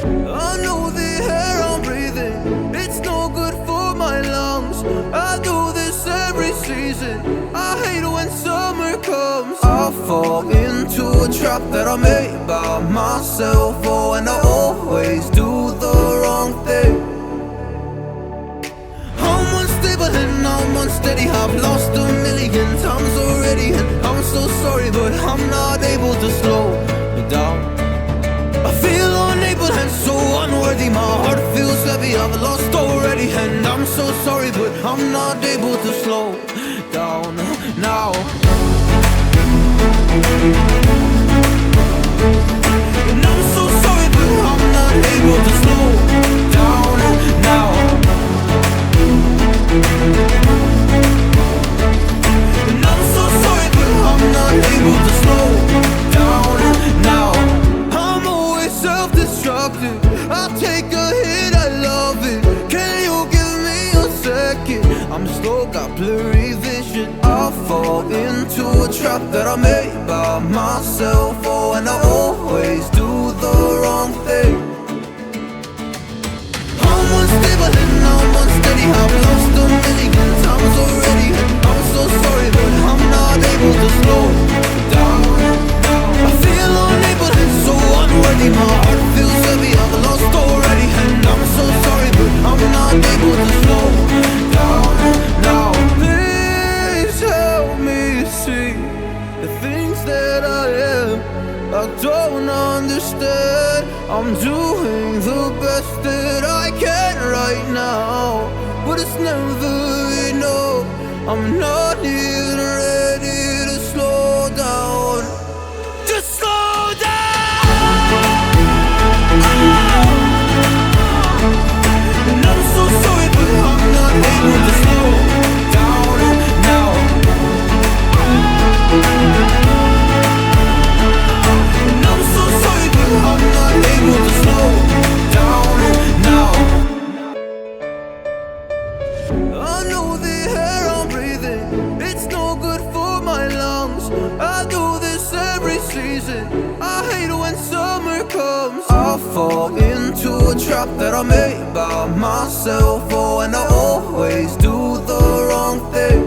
I know the air I'm breathing, it's no good for my lungs. I do this every season, I hate when summer comes. I fall into a trap that I made by myself. Oh, and I always do the wrong thing. I'm unstable and I'm unsteady, I've lost a million times already, and I'm so sorry, but I'm not able to slow down. I feel unable and so unworthy, my heart feels heavy, I've lost already, and I'm so sorry, but I'm not able to slow down now. And I'm so sorry, but I'm not able to slow down now. And I'm so sorry, but I'm not able to slow down now. I'm always self-destructive, I'll take a hit, I love it. Can you give me a second? I'm slow, got blurry vision. I fall into a trap that I made by myself. Oh, and I always do the wrong thing. I'm unstable and I'm unsteady, I've lost a million times already, and I'm so sorry, but I'm not able to slow down. I feel unable and so unworthy, my heart feels heavy, I've lost already, and I'm so sorry, but I'm not able to slow down now. Please help me see the things that I am, I don't understand. I'm doing the best that I can right now, but it's never enough. I'm not even ready to slow down. Just slow down. And I'm so sorry, but I'm not able to slow down now. And I'm so sorry, but I'm not able to slow down now. I know the air I'm breathing, it's no good for my lungs. I do this every season, I hate when summer comes. I fall into a trap that I made by myself. Oh, and I always do the wrong thing.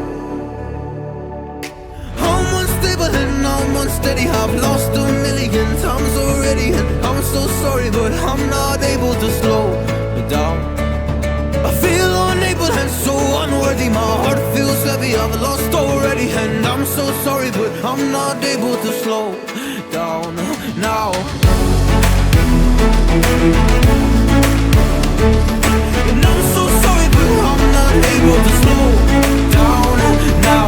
I'm unstable and I'm unsteady, I've lost a million times already, and I'm so sorry, but I'm not able to slow down. I feel unable and so unworthy, my heart feels heavy, I've lost already, and I'm so sorry, but I'm not able to slow down now. And I'm so sorry, but I'm not able to slow down now.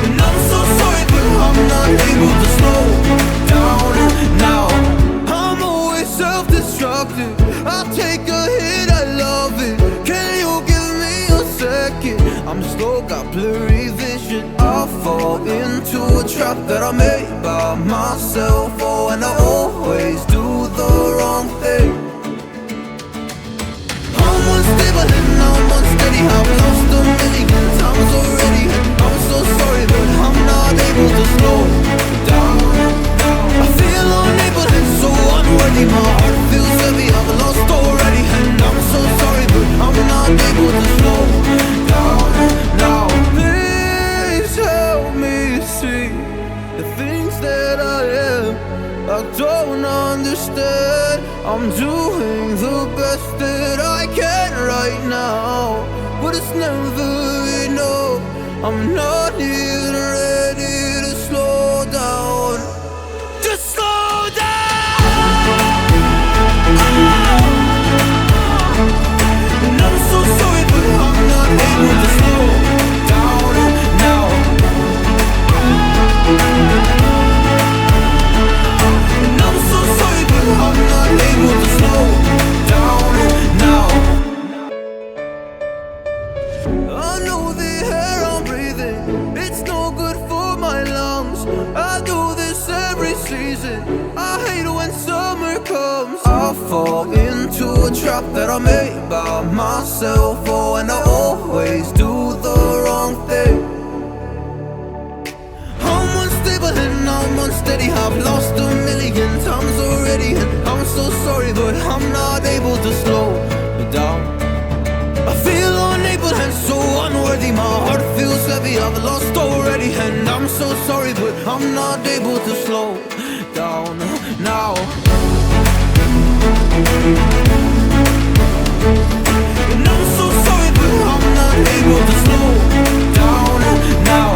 And I'm so sorry, but I'm not able to slow down now. I'm always self-destructive, I'll take a hit, I love it. Can you give me a second? I'm slow, got blurry vision. I fall into a trap that I made by myself. Oh, and I always do the wrong thing. I'm unstable and I'm unsteady, I've lost a million times already, and I'm so sorry, but I'm not able to slow down. I feel unable and so unworthy, my heart feels heavy, I've lost already, and I'm so sorry, but I'm not able to slow down now. Please help me see the things that I am, I don't understand. I'm doing the best that I can right now, but it's never enough. I'm not even ready to slow down. Just slow down. And I'm so sorry, but I'm not able to slow down now. And I'm so sorry, but I'm not able to slow down now. I know the air I'm breathing, it's no good for my lungs. I do this every season, I hate when summer comes. I fall into a trap that I made by myself. Oh, and I always do the wrong thing. I'm unstable and I'm unsteady. I've lost a million times already, and I'm so sorry, but I'm not able to slow down. I feel unable and so unworthy. My heart feels heavy, I've lost already, and I'm so sorry, but I'm not able to slow down now. And I'm so sorry, but I'm not able to slow down now.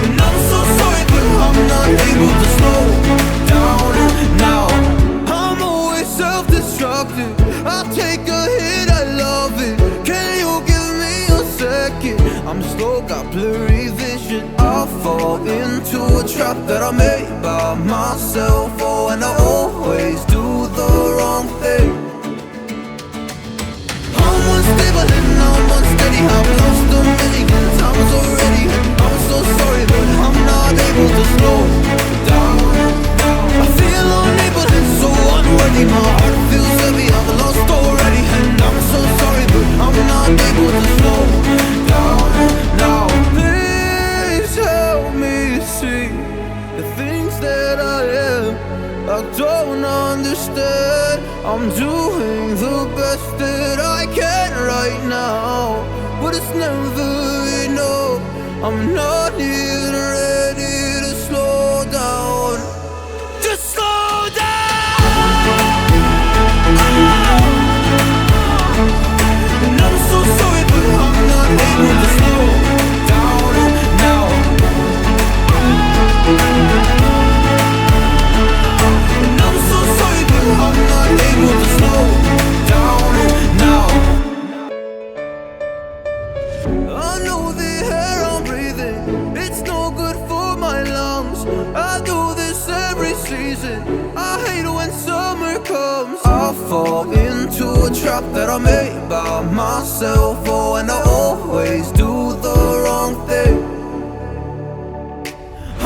And I'm so sorry, but I'm not able to slow down now. I'm always self-destructive, I take a hit, I love it. Can you give me a second? I'm slow, got blurry vision. I fall into a trap that I made by myself. Oh, and I always do the wrong thing. I'm unstable and I'm unsteady. I've lost a million times already, and I'm so sorry, but I'm not able to slow down. I feel unable and so unworthy. My heart feels heavy, I've lost already, and I'm so sorry, but I'm not able to slow down now. Please help me see the things that I am. I don't understand. I'm doing the best that I can right now, but it's never enough. I'm not even ready to slow down. Just slow down. And I'm so sorry, but I'm not able to slow down now. And I'm so sorry, but I'm not able to slow down now. I know the air I'm breathing, it's no good for my lungs. I do this every season, I hate when summer comes. I fall into a trap that I made by myself. Oh, and I always do the wrong thing.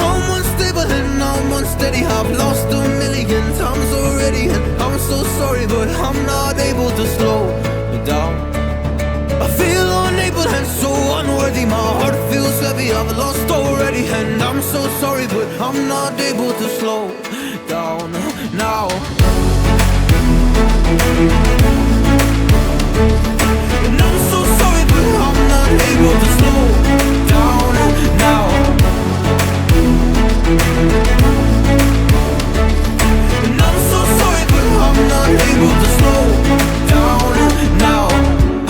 I'm unstable and I'm unsteady. I've lost a million times already, and I'm so sorry, but I'm not able to slow down. I feel unable and so unworthy. My heart feels heavy, I've lost already, and I'm so sorry, but I'm not able to slow down now. And I'm so sorry, but I'm not able to slow down now. And I'm so sorry, but I'm not able to slow down now.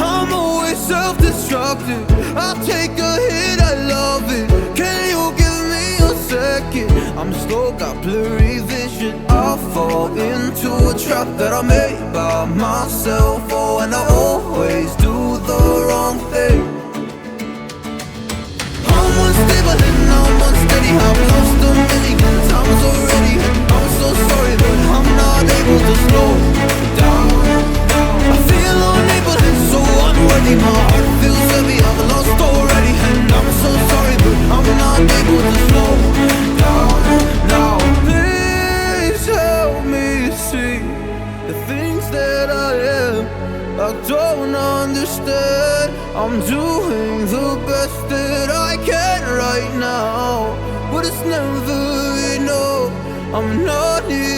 I'm always self-destructive, I take a hit, I love it. Can you give me a second? I'm slow, got blurry vision. I fall into a trap that I made by myself. Oh, and I always do the wrong thing. I'm unstable and I'm unsteady. I've lost a million times already, and I'm so sorry, but I'm not able to slow down. I feel unable and so unworthy. My heart feels heavy, I've lost already, and I'm so sorry, but I'm not able to slow down now. Please help me see the things that I am. I don't understand. I'm doing the best that I can right now, but it's never enough. I'm not here.